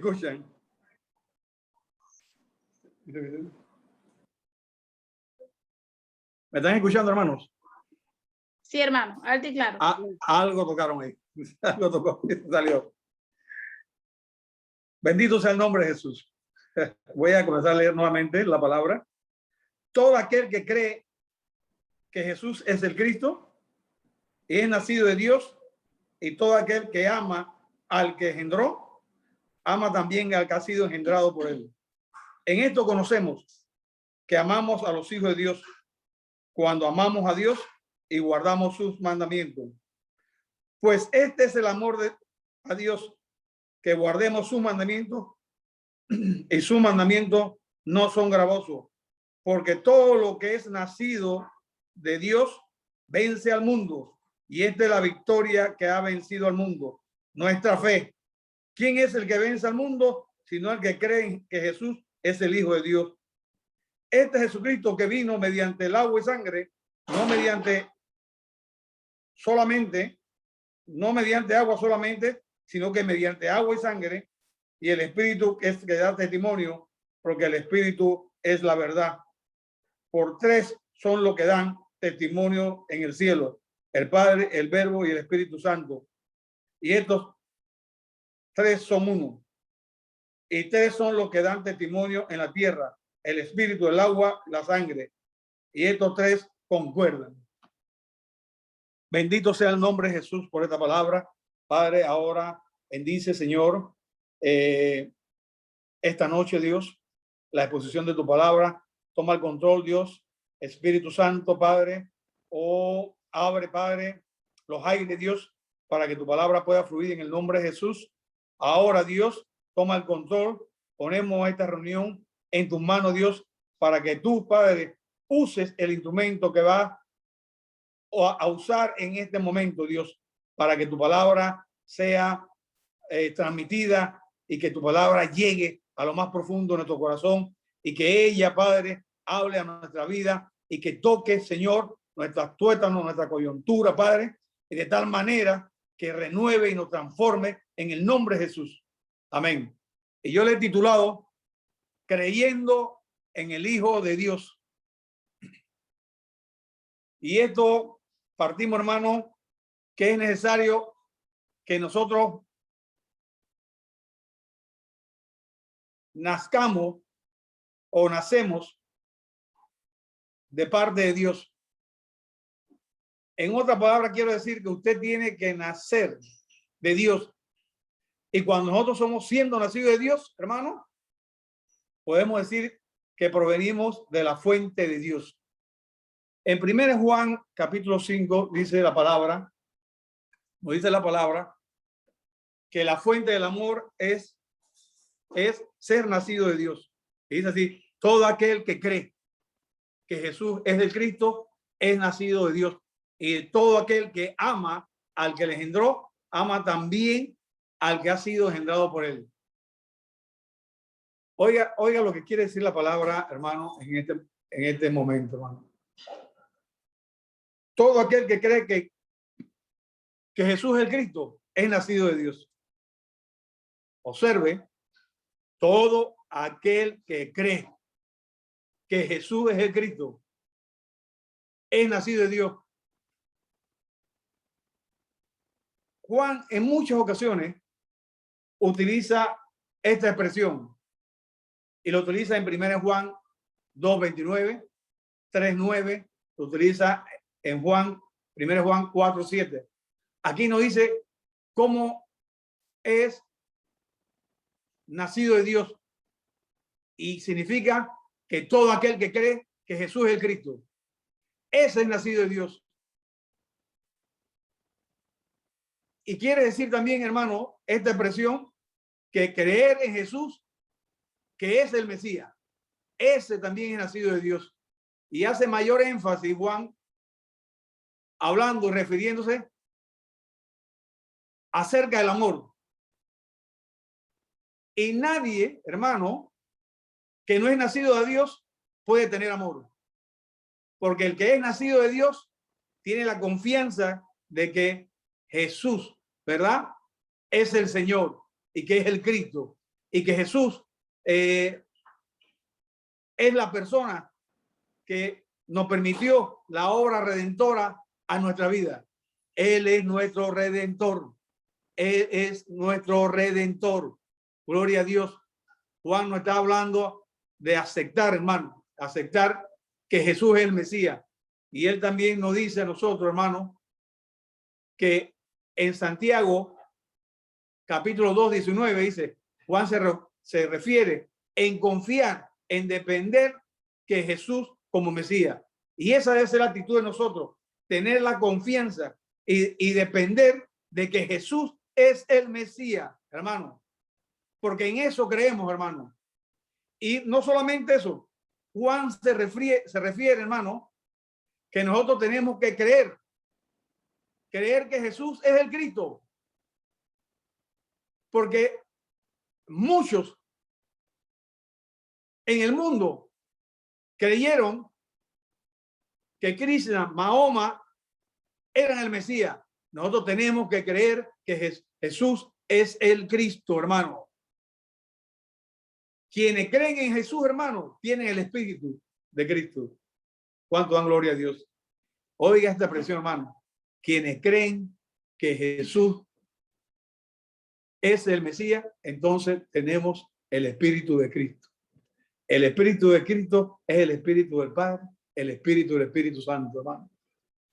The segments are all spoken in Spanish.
escuchan? ¿Me están escuchando, hermanos? Sí, hermano, alto y claro. Algo tocaron ahí. Algo tocó, salió. Bendito sea el nombre de Jesús. Voy a comenzar a leer nuevamente la palabra. Todo aquel que cree que Jesús es el Cristo y es nacido de Dios, y todo aquel que ama al que engendró, ama también al que ha sido engendrado por él. En esto conocemos que amamos a los hijos de Dios, cuando amamos a Dios y guardamos sus mandamientos. Pues este es el amor a Dios, que guardemos sus mandamientos, y sus mandamientos no son gravosos, porque todo lo que es nacido de Dios vence al mundo, y esta es la victoria que ha vencido al mundo, nuestra fe. ¿Quién es el que vence al mundo? Sino el que cree que Jesús es el Hijo de Dios. Este Jesucristo que vino mediante el agua y sangre, no mediante agua solamente, sino que mediante agua y sangre, y el Espíritu es que da testimonio, porque el Espíritu es la verdad. Por tres son los que dan testimonio en el cielo: el Padre, el Verbo y el Espíritu Santo. Y estos tres son uno. Y tres son los que dan testimonio en la tierra: el Espíritu, el agua, la sangre. Y estos tres concuerdan. Bendito sea el nombre de Jesús por esta palabra. Padre, ahora bendice, Señor, esta noche, Dios, la exposición de tu palabra. Toma el control, Dios. Espíritu Santo, Padre, abre, Padre, los aires, Dios, para que tu palabra pueda fluir en el nombre de Jesús. Ahora, Dios, toma el control. Ponemos esta reunión en tus manos, Dios, para que tú, Padre, uses el instrumento que va a usar en este momento, Dios, para que tu palabra sea transmitida y que tu palabra llegue a lo más profundo de nuestro corazón, y que ella, Padre, hable a nuestra vida y que toque, Señor, nuestras tuétanos, nuestra coyuntura, Padre, y de tal manera que renueve y nos transforme en el nombre de Jesús. Amén. Y yo le he titulado Creyendo en el Hijo de Dios. Y esto partimos, hermano, que es necesario que nosotros nazcamos o nacemos de parte de Dios. En otra palabra, quiero decir que usted tiene que nacer de Dios. Y cuando nosotros somos siendo nacidos de Dios, hermano, podemos decir que provenimos de la fuente de Dios. En 1 Juan capítulo 5 dice la palabra, nos dice la palabra, que la fuente del amor es ser nacido de Dios. Y dice así: todo aquel que cree que Jesús es el Cristo es nacido de Dios. Y todo aquel que ama al que le engendró, ama también al que ha sido engendrado por él. Oiga lo que quiere decir la palabra, hermano, en este momento, hermano. Todo aquel que cree que Jesús es el Cristo es nacido de Dios. Observe, todo aquel que cree que Jesús es el Cristo es nacido de Dios. Juan en muchas ocasiones utiliza esta expresión y lo utiliza en 1 Juan 2:29, 3:9, lo utiliza en 1 Juan 4:7. Aquí nos dice cómo es nacido de Dios, y significa que todo aquel que cree que Jesús es el Cristo, ese es nacido de Dios. Y quiere decir también, hermano, esta expresión, que creer en Jesús, que es el Mesías, ese también es nacido de Dios. Y hace mayor énfasis Juan, hablando y refiriéndose acerca del amor. Y nadie, hermano, que no es nacido de Dios puede tener amor. Porque el que es nacido de Dios tiene la confianza de que Jesús, ¿verdad?, es el Señor y que es el Cristo. y que Jesús es la persona que nos permitió la obra redentora a nuestra vida. Él es nuestro redentor. Él es nuestro redentor. Gloria a Dios. Juan nos está hablando de aceptar, hermano, aceptar que Jesús es el Mesías. Y él también nos dice a nosotros, hermano, que en Santiago, capítulo 2, 19, dice, Juan se refiere en confiar, en depender que Jesús como Mesías. Y esa debe ser la actitud de nosotros, tener la confianza y depender de que Jesús es el Mesías, hermano. Porque en eso creemos, hermano. Y no solamente eso, Juan se refiere, hermano, que nosotros tenemos que creer que Jesús es el Cristo. Porque muchos en el mundo creyeron que Krishna, Mahoma, eran el Mesías. Nosotros tenemos que creer que Jesús es el Cristo, hermano. Quienes creen en Jesús, hermano, tienen el Espíritu de Cristo. ¿Cuánto dan gloria a Dios? Oiga esta expresión, hermano. Quienes creen que Jesús es el Mesías, entonces tenemos el Espíritu de Cristo. El Espíritu de Cristo es el Espíritu del Padre, el Espíritu del Espíritu Santo, hermano.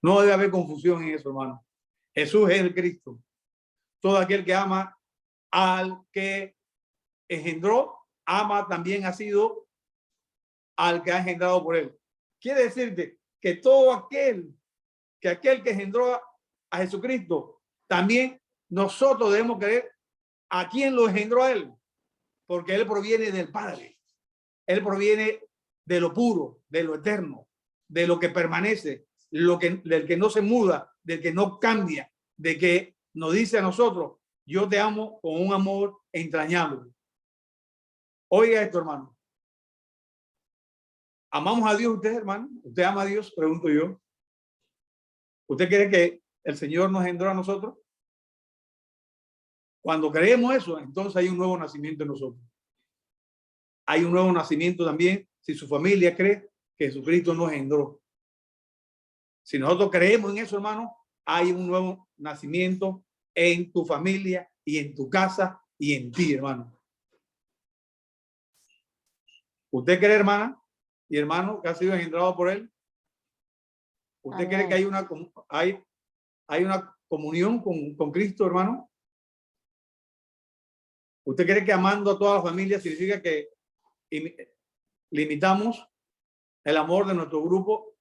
No debe haber confusión en eso, hermano. Jesús es el Cristo. Todo aquel que ama al que engendró, ama también ha sido al que ha engendrado por él. Quiere decirte que todo aquel que engendró a Jesucristo, también nosotros debemos creer a quien lo engendró a él, porque él proviene del Padre. Él proviene de lo puro, de lo eterno, de lo que permanece, del que no se muda, del que no cambia, de que nos dice a nosotros, yo te amo con un amor entrañable. Oiga esto, hermano. ¿Amamos a Dios usted, hermano? ¿Usted ama a Dios? Pregunto yo. ¿Usted cree que el Señor nos engendró a nosotros? Cuando creemos eso, entonces hay un nuevo nacimiento en nosotros. Hay un nuevo nacimiento también si su familia cree que Jesucristo nos engendró. Si nosotros creemos en eso, hermano, hay un nuevo nacimiento en tu familia y en tu casa y en ti, hermano. ¿Usted cree, hermana y hermano, que ha sido engendrado por él? ¿Usted cree que hay una comunión con Cristo, hermano? ¿Usted cree que amando a toda la familia significa que limitamos el amor de nuestro grupo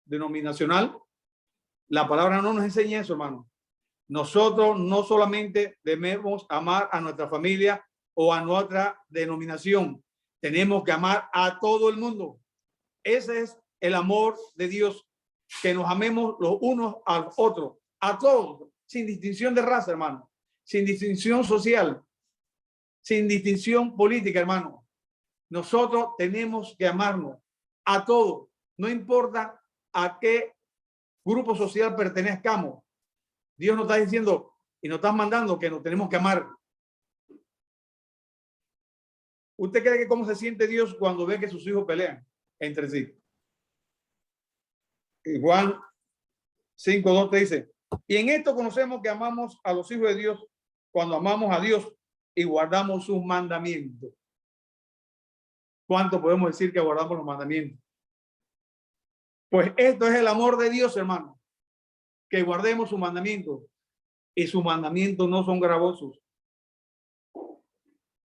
denominacional? La palabra no nos enseña eso, hermano. Nosotros no solamente debemos amar a nuestra familia o a nuestra denominación, tenemos que amar a todo el mundo. Ese es el amor de Dios, que nos amemos los unos a los otros, a todos, sin distinción de raza, hermano, sin distinción social, sin distinción política, hermano. Nosotros tenemos que amarnos a todos, no importa a qué grupo social pertenezcamos. Dios nos está diciendo y nos está mandando que nos tenemos que amar. ¿Usted cree que cómo se siente Dios cuando ve que sus hijos pelean entre sí? Y Juan 5:2 te dice, y en esto conocemos que amamos a los hijos de Dios cuando amamos a Dios y guardamos sus mandamientos. ¿Cuánto podemos decir que guardamos los mandamientos? Pues esto es el amor de Dios, hermano, que guardemos sus mandamientos, y sus mandamientos no son gravosos.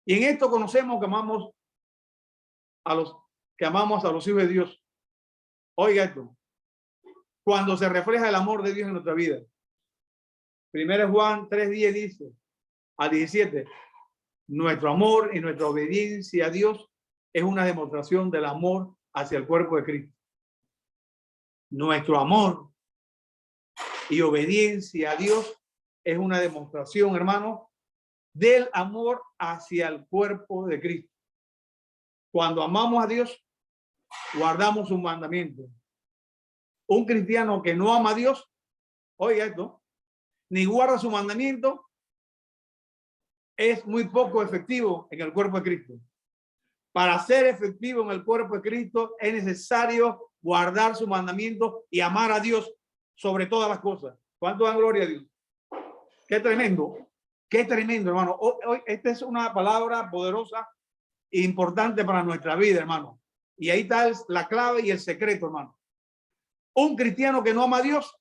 Y en esto conocemos que amamos a los hijos de Dios. Oiga esto, cuando se refleja el amor de Dios en nuestra vida. 1 Juan 3:10 dice a 17, nuestro amor y nuestra obediencia a Dios es una demostración del amor hacia el cuerpo de Cristo. Nuestro amor y obediencia a Dios es una demostración, hermano, del amor hacia el cuerpo de Cristo. Cuando amamos a Dios, guardamos sus mandamientos. Un cristiano que no ama a Dios, oiga esto, ni guarda su mandamiento, es muy poco efectivo en el cuerpo de Cristo. Para ser efectivo en el cuerpo de Cristo es necesario guardar su mandamiento y amar a Dios sobre todas las cosas. ¿Cuánto dan gloria a Dios? Qué tremendo, hermano. Hoy esta es una palabra poderosa e importante para nuestra vida, hermano. Y ahí está la clave y el secreto, hermano. Un cristiano que no ama a Dios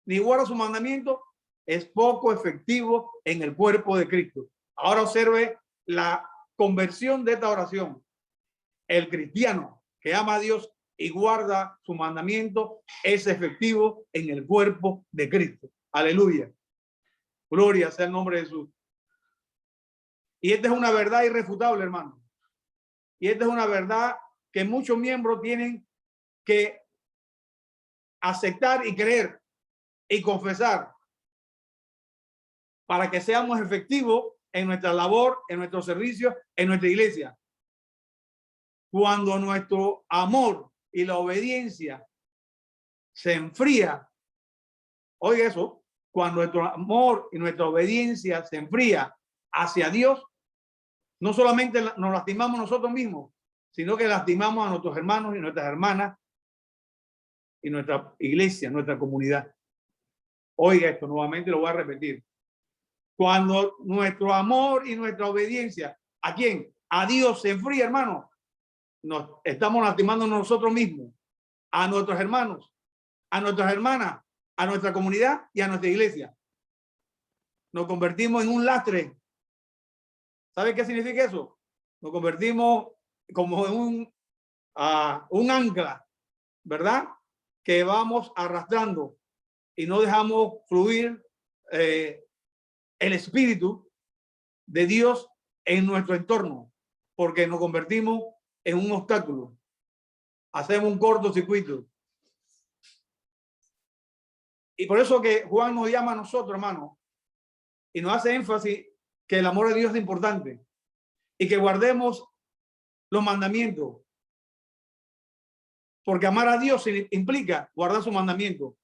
ni guarda su mandamiento es poco efectivo en el cuerpo de Cristo. Ahora observe la conversión de esta oración. El cristiano que ama a Dios y guarda su mandamiento es efectivo en el cuerpo de Cristo. Aleluya. Gloria sea el nombre de Jesús. Y esta es una verdad irrefutable, hermano. Y esta es una verdad que muchos miembros tienen que aceptar y creer y confesar para que seamos efectivos en nuestra labor, en nuestro servicio, en nuestra iglesia. Cuando nuestro amor y la obediencia se enfría, oiga eso, cuando nuestro amor y nuestra obediencia se enfría hacia Dios, no solamente nos lastimamos nosotros mismos, sino que lastimamos a nuestros hermanos y nuestras hermanas y nuestra iglesia, nuestra comunidad. Oiga esto, nuevamente lo voy a repetir. Cuando nuestro amor y nuestra obediencia, ¿a quién? A Dios se enfría, hermano. Nos estamos lastimando a nosotros mismos, a nuestros hermanos, a nuestras hermanas, a nuestra comunidad y a nuestra iglesia. Nos convertimos en un lastre. ¿Sabe qué significa eso? Nos convertimos como en un ancla, ¿verdad? Que vamos arrastrando y no dejamos fluir el Espíritu de Dios en nuestro entorno, porque nos convertimos en un obstáculo. Hacemos un cortocircuito. Y por eso que Juan nos llama a nosotros, hermano, y nos hace énfasis que el amor de Dios es importante y que guardemos los mandamientos. Porque amar a Dios implica guardar su mandamiento.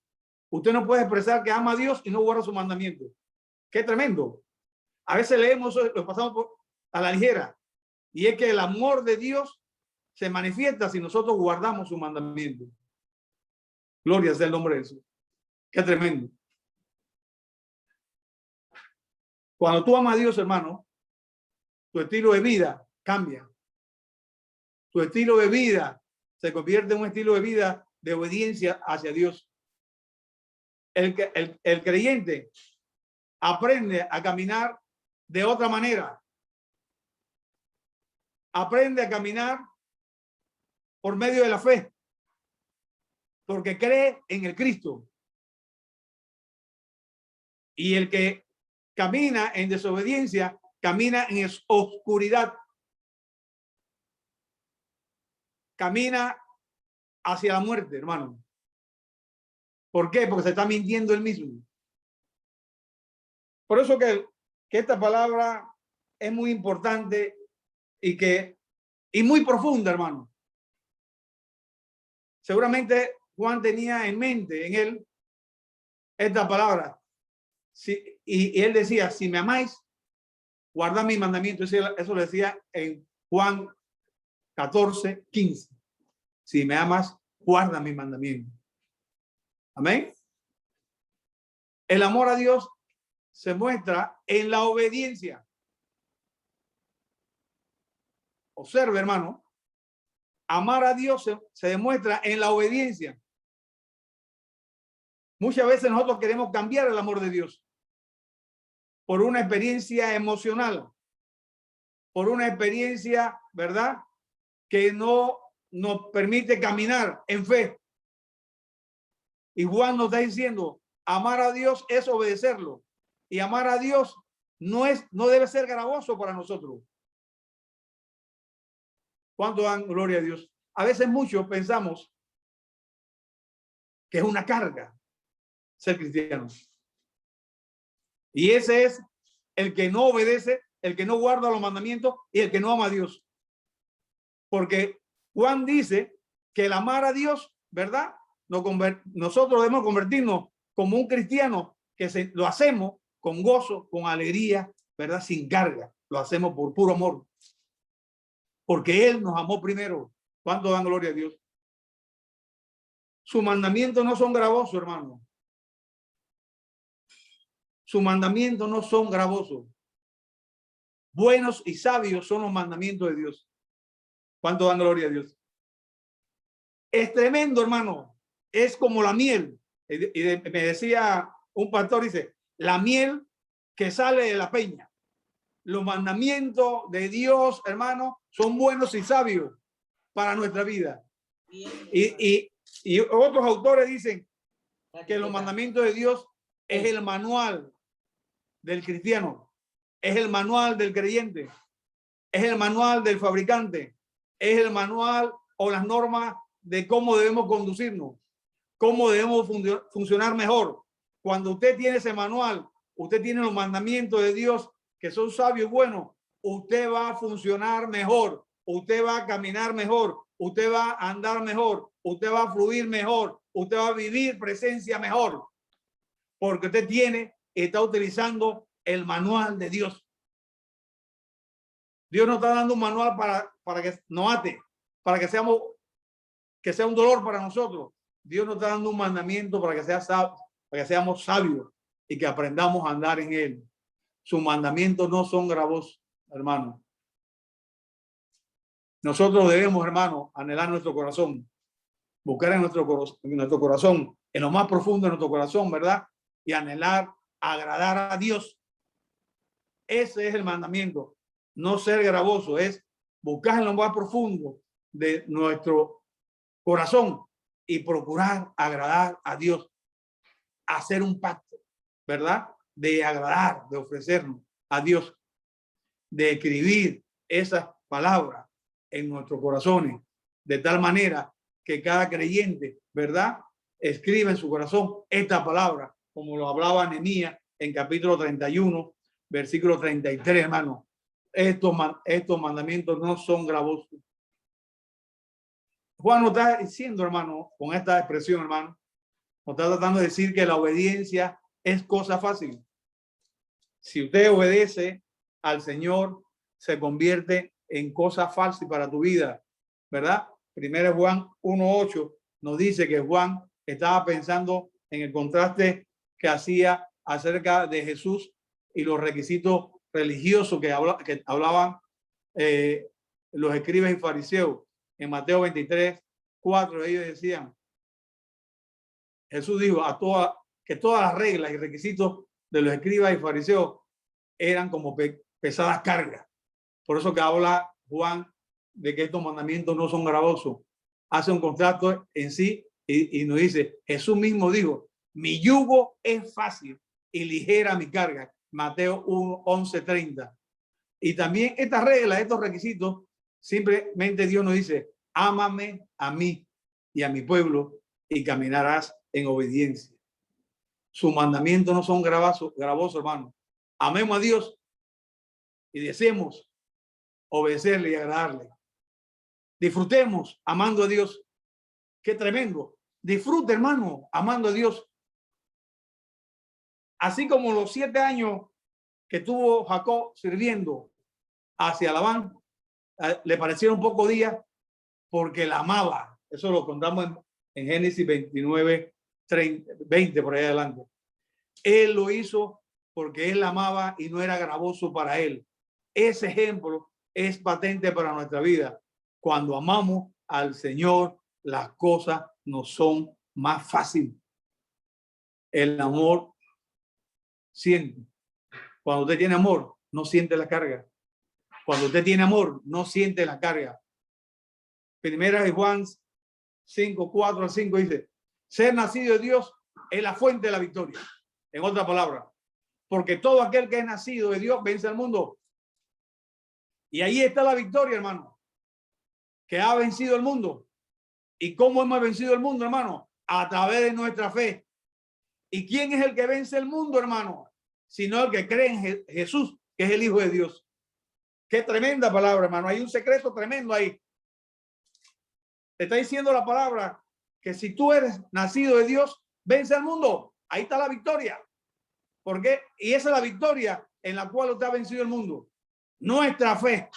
Usted no puede expresar que ama a Dios y no guarda su mandamiento. Qué tremendo. A veces leemos eso, lo pasamos a la ligera. Y es que el amor de Dios se manifiesta si nosotros guardamos su mandamiento. Gloria sea el nombre de Jesús. Qué tremendo. Cuando tú amas a Dios, hermano, tu estilo de vida cambia. Tu estilo de vida se convierte en un estilo de vida de obediencia hacia Dios. El creyente aprende a caminar de otra manera. Aprende a caminar por medio de la fe, porque cree en el Cristo. Y el que camina en desobediencia, camina en oscuridad. Camina hacia la muerte, hermano. ¿Por qué? Porque se está mintiendo él mismo. Por eso que esta palabra es muy importante y muy profunda, hermano. Seguramente Juan tenía en mente en él esta palabra. Y él decía, si me amáis, guardad mi mandamiento. Eso lo decía en Juan 14:15. Si me amas, guarda mi mandamiento. Amén. El amor a Dios se muestra en la obediencia. Observe, hermano. Amar a Dios se demuestra en la obediencia. Muchas veces nosotros queremos cambiar el amor de Dios por una experiencia emocional, por una experiencia, ¿verdad?, que no nos permite caminar en fe. Y Juan nos está diciendo, amar a Dios es obedecerlo. Y amar a Dios no debe ser gravoso para nosotros. ¿Cuánto dan gloria a Dios? A veces muchos pensamos que es una carga ser cristiano. Y ese es el que no obedece, el que no guarda los mandamientos y el que no ama a Dios. Porque Juan dice que el amar a Dios, ¿verdad? Nosotros debemos convertirnos como un cristiano que lo hacemos con gozo, con alegría ¿verdad? Sin carga. Lo hacemos por puro amor. Porque Él nos amó primero. ¿Cuánto dan gloria a Dios? Sus mandamientos no son gravosos, hermano. Sus mandamientos no son gravosos. Buenos y sabios son los mandamientos de Dios. ¿Cuánto dan gloria a Dios? Es tremendo, hermano. Es como la miel. Me decía un pastor, dice, la miel que sale de la peña. Los mandamientos de Dios, hermano, son buenos y sabios para nuestra vida. Y otros autores dicen que los mandamientos de Dios es el manual del cristiano, es el manual del creyente, es el manual del fabricante, es el manual o las normas de cómo debemos conducirnos, cómo debemos funcionar mejor. Cuando usted tiene ese manual, usted tiene los mandamientos de Dios que son sabios y buenos, usted va a funcionar mejor, usted va a caminar mejor, usted va a andar mejor, usted va a fluir mejor, usted va a vivir presencia mejor, porque usted está utilizando el manual de Dios. Dios nos está dando un manual para que nos ate, para que sea un dolor para nosotros. Dios nos está dando un mandamiento para que seamos sabios y que aprendamos a andar en él. Sus mandamientos no son gravosos, hermano. Nosotros debemos, hermano, anhelar nuestro corazón, buscar en nuestro corazón, en lo más profundo de nuestro corazón, ¿verdad? Y anhelar agradar a Dios. Ese es el mandamiento. No ser gravoso, es buscar en lo más profundo de nuestro corazón y procurar agradar a Dios, hacer un pacto, ¿verdad? De agradar, de ofrecernos a Dios, de escribir esas palabras en nuestros corazones, de tal manera que cada creyente, ¿verdad? Escribe en su corazón esta palabra, como lo hablaba Nehemías en capítulo 31, versículo 33, hermano. Estos mandamientos no son gravosos. Juan nos está diciendo, hermano, con esta expresión, hermano, nos está tratando de decir que la obediencia es cosa fácil. Si usted obedece al Señor, se convierte en cosa fácil para tu vida, ¿verdad? Primero Juan 1:8 nos dice que Juan estaba pensando en el contraste que hacía acerca de Jesús y los requisitos religiosos que hablaban los escribas y fariseos. En Mateo 23:4 ellos decían, Jesús dijo que todas las reglas y requisitos de los escribas y fariseos eran como pesadas cargas. Por eso que habla Juan de que estos mandamientos no son gravosos. Hace un contrato en sí y nos dice, Jesús mismo dijo, mi yugo es fácil y ligera mi carga. Mateo 1:11-30. Y también estas reglas, estos requisitos, simplemente Dios nos dice, ámame a mí y a mi pueblo y caminarás en obediencia. Sus mandamientos no son gravosos, hermano. Amemos a Dios y deseemos obedecerle y agradarle. Disfrutemos amando a Dios. Qué tremendo. Disfrute, hermano, amando a Dios. Así como los 7 años que tuvo Jacob sirviendo hacia Labán, le parecieron pocos días porque la amaba. Eso lo contamos en Génesis 29:20 por ahí adelante. Él lo hizo porque él la amaba y no era gravoso para él. Ese ejemplo es patente para nuestra vida. Cuando amamos al Señor, las cosas nos son más fáciles. El amor siente. Cuando usted tiene amor, no siente la carga. Cuando usted tiene amor, no siente la carga. Primera de Juan 5:4-5 dice, ser nacido de Dios es la fuente de la victoria. En otra palabra, porque todo aquel que es nacido de Dios vence al mundo. Y ahí está la victoria, hermano, que ha vencido el mundo. ¿Y cómo hemos vencido el mundo, hermano? A través de nuestra fe. ¿Y quién es el que vence el mundo, hermano? Sino el que cree en Jesús, que es el Hijo de Dios. Qué tremenda palabra, hermano. Hay un secreto tremendo ahí. Te está diciendo la palabra que si tú eres nacido de Dios, vence al mundo. Ahí está la victoria. ¿Por qué? Y esa es la victoria en la cual usted ha vencido el mundo. Nuestra fe.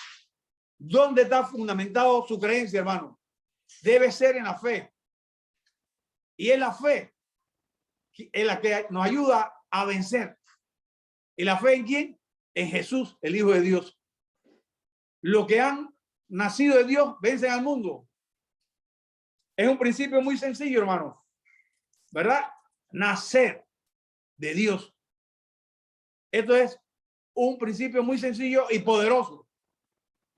¿Dónde está fundamentado su creencia, hermano? Debe ser en la fe. Y es la fe en la que nos ayuda a vencer. ¿Y la fe en quién? En Jesús, el Hijo de Dios. Los que han nacido de Dios vencen al mundo. Es un principio muy sencillo, hermano. ¿Verdad? Nacer de Dios. Esto es un principio muy sencillo y poderoso.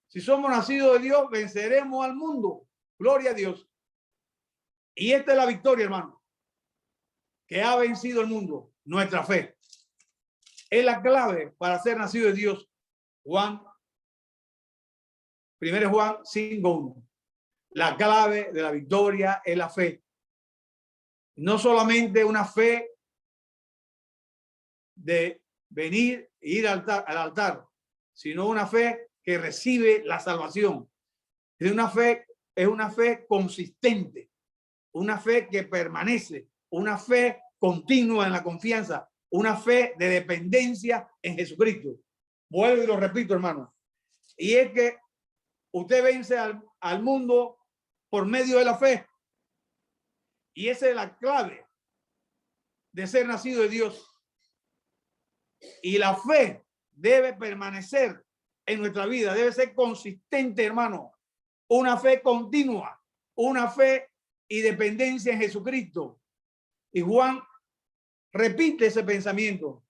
Si somos nacidos de Dios, venceremos al mundo. Gloria a Dios. Y esta es la victoria, hermano, que ha vencido el mundo. Nuestra fe es la clave para ser nacido de Dios. Juan 5:1. La clave de la victoria es la fe. No solamente una fe de venir e ir al altar, sino una fe que recibe la salvación. Es una fe consistente, una fe que permanece, una fe continua en la confianza, una fe de dependencia en Jesucristo. Vuelvo y lo repito, hermano. Y es que usted vence al mundo por medio de la fe. Y esa es la clave de ser nacido de Dios. Y la fe debe permanecer en nuestra vida, debe ser consistente, hermano. Una fe continua, una fe y dependencia en Jesucristo. Y Juan repite ese pensamiento.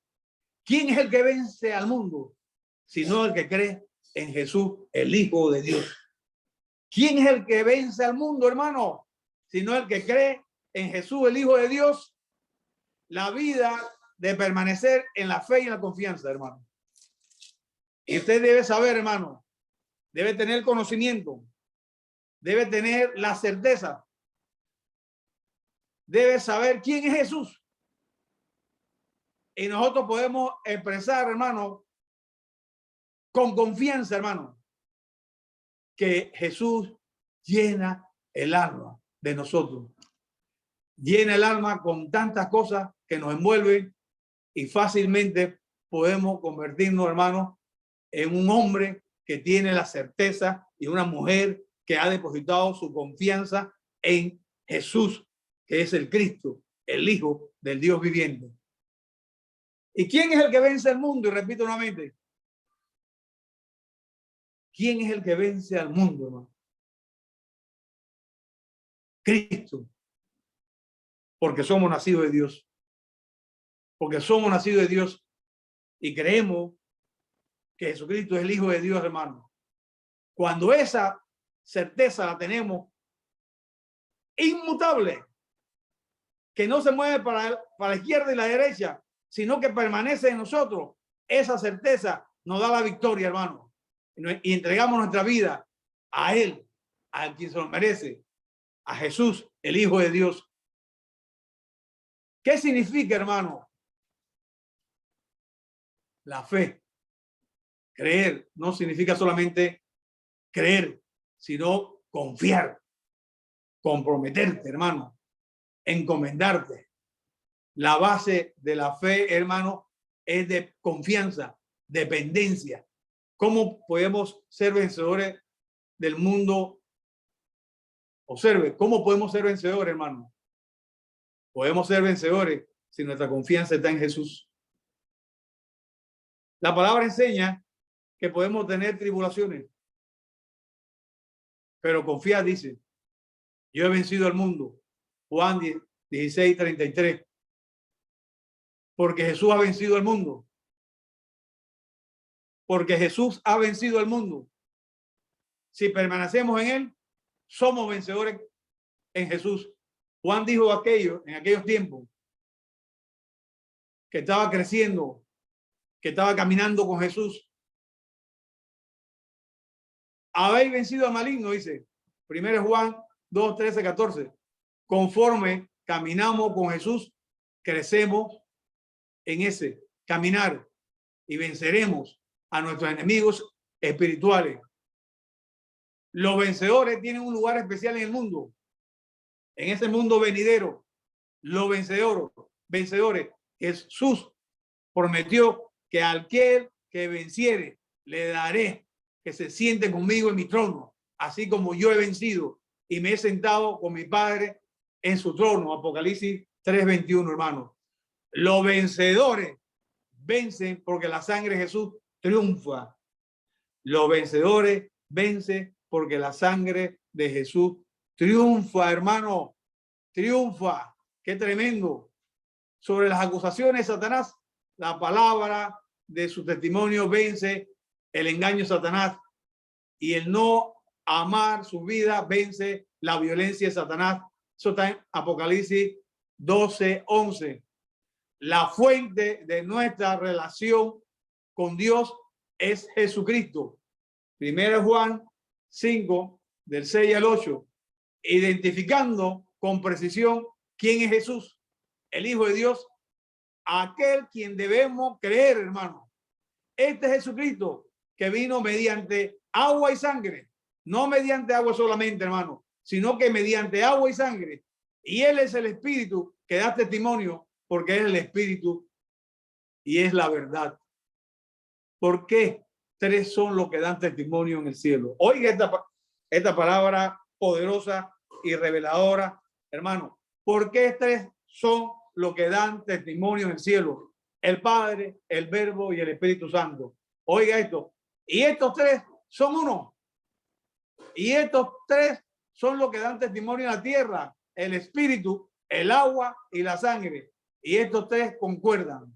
¿Quién es el que vence al mundo? Sino el que cree en Jesús, el Hijo de Dios. ¿Quién es el que vence al mundo, hermano? Sino el que cree en Jesús, el Hijo de Dios. La vida de permanecer en la fe y en la confianza, hermano. Y usted debe saber, hermano, debe tener conocimiento, debe tener la certeza, debe saber quién es Jesús. Y nosotros podemos expresar, hermano, con confianza, hermano, que Jesús llena el alma de nosotros. Llena el alma con tantas cosas que nos envuelven y fácilmente podemos convertirnos, hermano, en un hombre que tiene la certeza y una mujer que ha depositado su confianza en Jesús, que es el Cristo, el Hijo del Dios viviente. ¿Y quién es el que vence al mundo? Y repito nuevamente, ¿quién es el que vence al mundo, hermano? Cristo. Porque somos nacidos de Dios. Porque somos nacidos de Dios y creemos que Jesucristo es el Hijo de Dios, hermano. Cuando esa certeza la tenemos inmutable, que no se mueve para la izquierda y la derecha, sino que permanece en nosotros, esa certeza nos da la victoria, hermano. Y entregamos nuestra vida a Él, a quien se lo merece, a Jesús, el Hijo de Dios. ¿Qué significa, hermano? La fe. Creer no significa solamente creer, sino confiar, comprometerte, hermano, encomendarte. La base de la fe, hermano, es de confianza, dependencia. ¿Cómo podemos ser vencedores del mundo? Observe, ¿cómo podemos ser vencedores, hermano? Podemos ser vencedores si nuestra confianza está en Jesús. La palabra enseña que podemos tener tribulaciones, pero confiad, dice, yo he vencido al mundo. Juan 16:33. Porque Jesús ha vencido al mundo. Porque Jesús ha vencido al mundo. Si permanecemos en Él, somos vencedores en Jesús. Juan dijo aquello en aquellos tiempos, que estaba creciendo, que estaba caminando con Jesús. Habéis vencido al maligno, dice 1 Juan 2:13-14. Conforme caminamos con Jesús, crecemos en ese caminar y venceremos a nuestros enemigos espirituales. Los vencedores tienen un lugar especial en el mundo, en ese mundo venidero. Los vencedores, Jesús prometió que al que venciere le daré que se siente conmigo en mi trono, así como yo he vencido y me he sentado con mi Padre en su trono. Apocalipsis 3:21, hermano. Los vencedores vencen porque la sangre de Jesús triunfa. Los vencedores vencen porque la sangre de Jesús triunfa, hermano. Triunfa. Qué tremendo. Sobre las acusaciones de Satanás, la palabra de su testimonio vence el engaño de Satanás, y el no amar su vida vence la violencia de Satanás. Eso está en Apocalipsis 12:11. La fuente de nuestra relación con Dios es Jesucristo. 1 Juan 5, del 6 al 8, identificando con precisión quién es Jesús, el Hijo de Dios, aquel quien debemos creer, hermano. Este es Jesucristo que vino mediante agua y sangre, no mediante agua solamente, hermano, sino que mediante agua y sangre. Y Él es el Espíritu que da testimonio, porque es el Espíritu y es la verdad. ¿Por qué tres son los que dan testimonio en el cielo? Oiga esta palabra poderosa y reveladora, hermano. ¿Por qué tres son los que dan testimonio en el cielo? El Padre, el Verbo y el Espíritu Santo. Oiga esto. Y estos tres son uno. Y estos tres son los que dan testimonio en la tierra: el Espíritu, el agua y la sangre. Y estos tres concuerdan.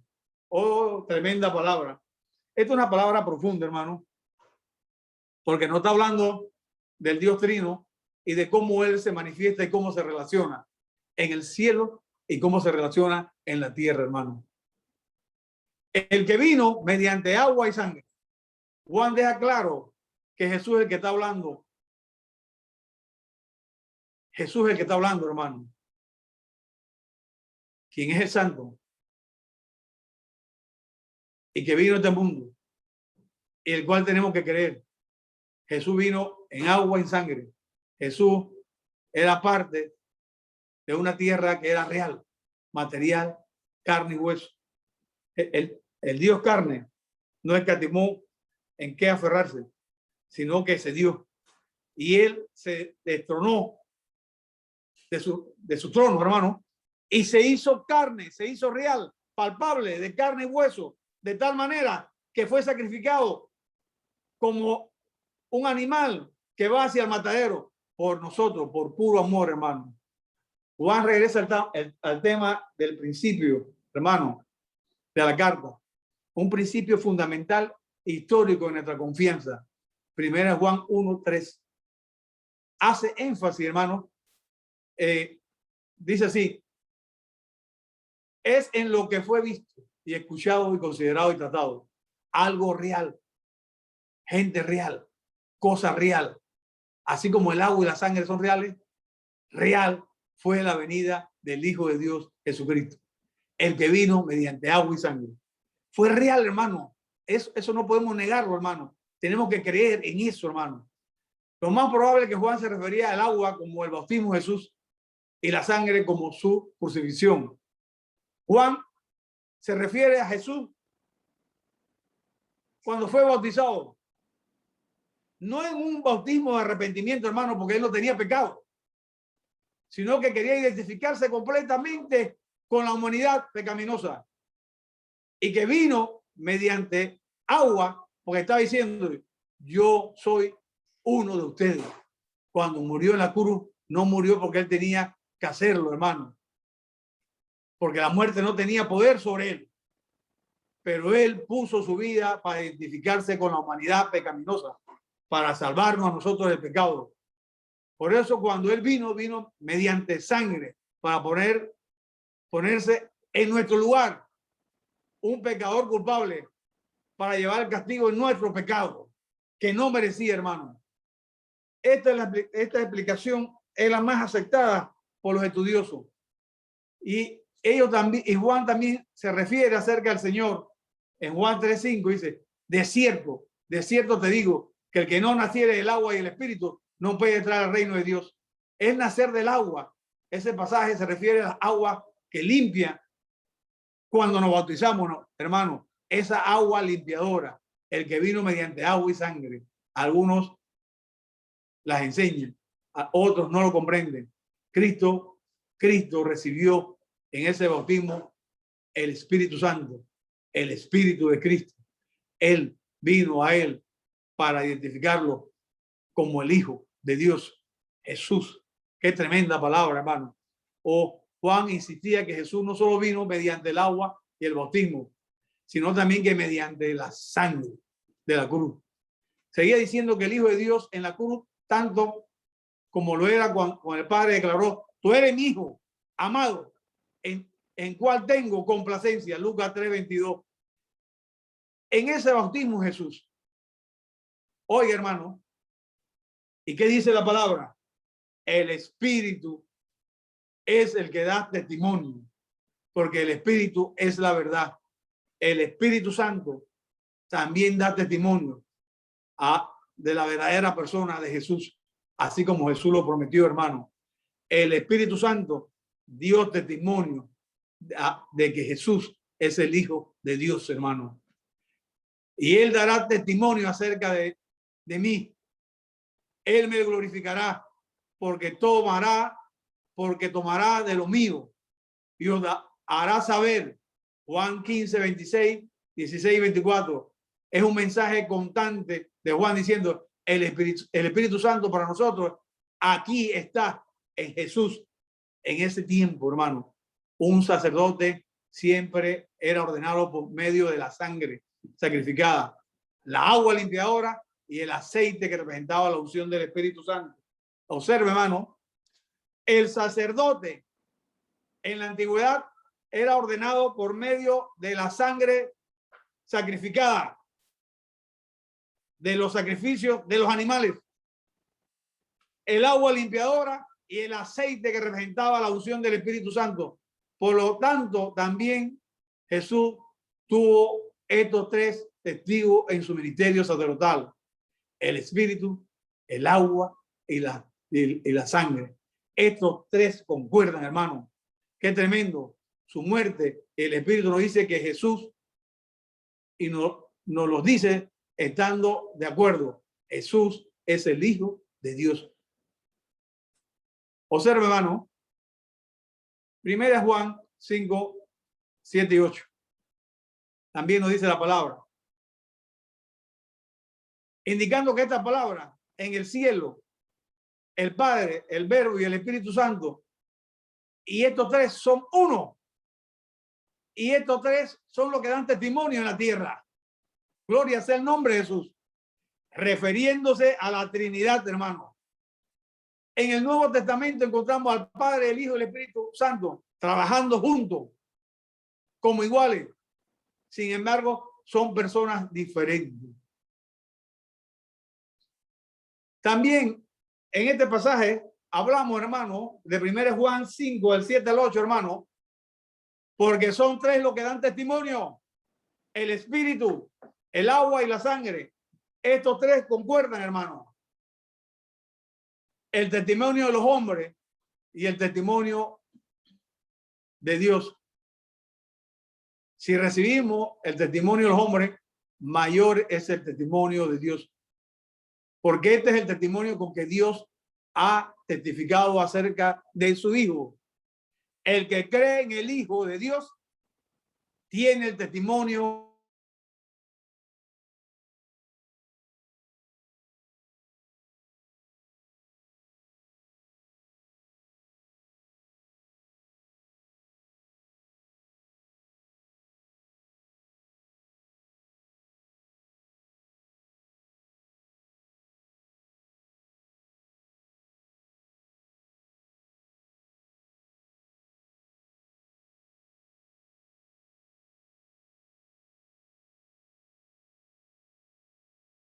Oh, tremenda palabra. Esta es una palabra profunda, hermano, porque no está hablando del Dios Trino y de cómo Él se manifiesta y cómo se relaciona en el cielo y cómo se relaciona en la tierra, hermano. El que vino mediante agua y sangre. Juan deja claro que Jesús es el que está hablando. Jesús es el que está hablando, hermano. ¿Quién es el santo? Y que vino a este mundo, y el cual tenemos que creer. Jesús vino en agua y sangre. Jesús era parte de una tierra que era real, material, carne y hueso. El Dios carne no escatimó en qué aferrarse, sino que se dio. Y Él se destronó de su trono, hermano, y se hizo carne, se hizo real, palpable, de carne y hueso, de tal manera que fue sacrificado como un animal que va hacia el matadero por nosotros, por puro amor, hermano. Juan regresa al tema del principio, hermano, de la carta. Un principio fundamental histórico en nuestra confianza. Primera Juan 1:3. Hace énfasis, hermano. Dice así: es en lo que fue visto y escuchado y considerado y tratado. Algo real, gente real, cosa real. Así como el agua y la sangre son reales, real fue la venida del Hijo de Dios, Jesucristo, el que vino mediante agua y sangre. Fue real, hermano. Eso no podemos negarlo, hermano. Tenemos que creer en eso, hermano. Lo más probable es que Juan se refería al agua como el bautismo de Jesús y la sangre como su crucifixión. Juan se refiere a Jesús cuando fue bautizado. No en un bautismo de arrepentimiento, hermano, porque él no tenía pecado, sino que quería identificarse completamente con la humanidad pecaminosa, y que vino mediante agua, porque estaba diciendo: yo soy uno de ustedes. Cuando murió en la cruz, no murió porque él tenía que hacerlo, hermano, porque la muerte no tenía poder sobre él, pero él puso su vida para identificarse con la humanidad pecaminosa, para salvarnos a nosotros del pecado. Por eso cuando él vino mediante sangre, para ponerse en nuestro lugar, un pecador culpable, para llevar el castigo en nuestro pecado, que no merecía, hermano. Esta explicación es la más aceptada por los estudiosos. Y ellos también, y Juan también se refiere acerca del Señor. En Juan 3:5 dice: de cierto te digo, que el que no naciere del agua y el espíritu no puede entrar al reino de Dios. Es nacer del agua. Ese pasaje se refiere a la agua que limpia cuando nos bautizamos, ¿no, hermano? esa agua limpiadora, el que vino mediante agua y sangre. Algunos las enseñan, a otros no lo comprenden. Cristo recibió en ese bautismo el Espíritu Santo, el Espíritu de Cristo. Él vino a él para identificarlo como el Hijo de Dios, Jesús. Qué tremenda palabra, hermano. O Juan insistía que Jesús no solo vino mediante el agua y el bautismo, sino también que mediante la sangre de la cruz. Seguía diciendo que el Hijo de Dios en la cruz, tanto como lo era cuando el Padre declaró, tú eres mi Hijo amado, en cual tengo complacencia. Lucas 3:22. En ese bautismo Jesús. Oiga, hermano, ¿y qué dice la palabra? El Espíritu es el que da testimonio, porque el Espíritu es la verdad. El Espíritu Santo también da testimonio de la verdadera persona de Jesús, así como Jesús lo prometió, hermano. El Espíritu Santo dio testimonio de que Jesús es el Hijo de Dios, hermano. Y Él dará testimonio acerca de mí. Él me glorificará porque tomará de lo mío y os hará saber. Juan 15, 26, 16 y 24. Es un mensaje constante de Juan diciendo el Espíritu Santo para nosotros aquí está en Jesús. En ese tiempo, hermano, un sacerdote siempre era ordenado por medio de la sangre sacrificada, la agua limpiadora y el aceite que representaba la unción del Espíritu Santo. Observe, hermano, el sacerdote en la antigüedad era ordenado por medio de la sangre sacrificada, de los sacrificios de los animales, el agua limpiadora y el aceite que representaba la unción del Espíritu Santo. Por lo tanto, también Jesús tuvo estos tres testigos en su ministerio sacerdotal: el Espíritu, el agua y la sangre. Estos tres concuerdan, hermano. Qué tremendo. Su muerte, el Espíritu nos dice que Jesús, y nos lo dice estando de acuerdo, Jesús es el Hijo de Dios. Observe, hermano, 1 Juan 5, 7 y 8. También nos dice la palabra, indicando que esta palabra en el cielo, el Padre, el Verbo y el Espíritu Santo, y estos tres son uno. Y estos tres son los que dan testimonio en la tierra. Gloria sea el nombre de Jesús. Refiriéndose a la Trinidad, hermano. En el Nuevo Testamento encontramos al Padre, el Hijo y el Espíritu Santo trabajando juntos como iguales. Sin embargo, son personas diferentes. También en este pasaje hablamos, hermano, de 1 Juan 5, del 7 al 8, hermano, porque son tres los que dan testimonio: el Espíritu, el agua y la sangre. Estos tres concuerdan, hermano. El testimonio de los hombres y el testimonio de Dios. Si recibimos el testimonio de los hombres, mayor es el testimonio de Dios. Porque este es el testimonio con que Dios ha testificado acerca de su Hijo. El que cree en el Hijo de Dios tiene el testimonio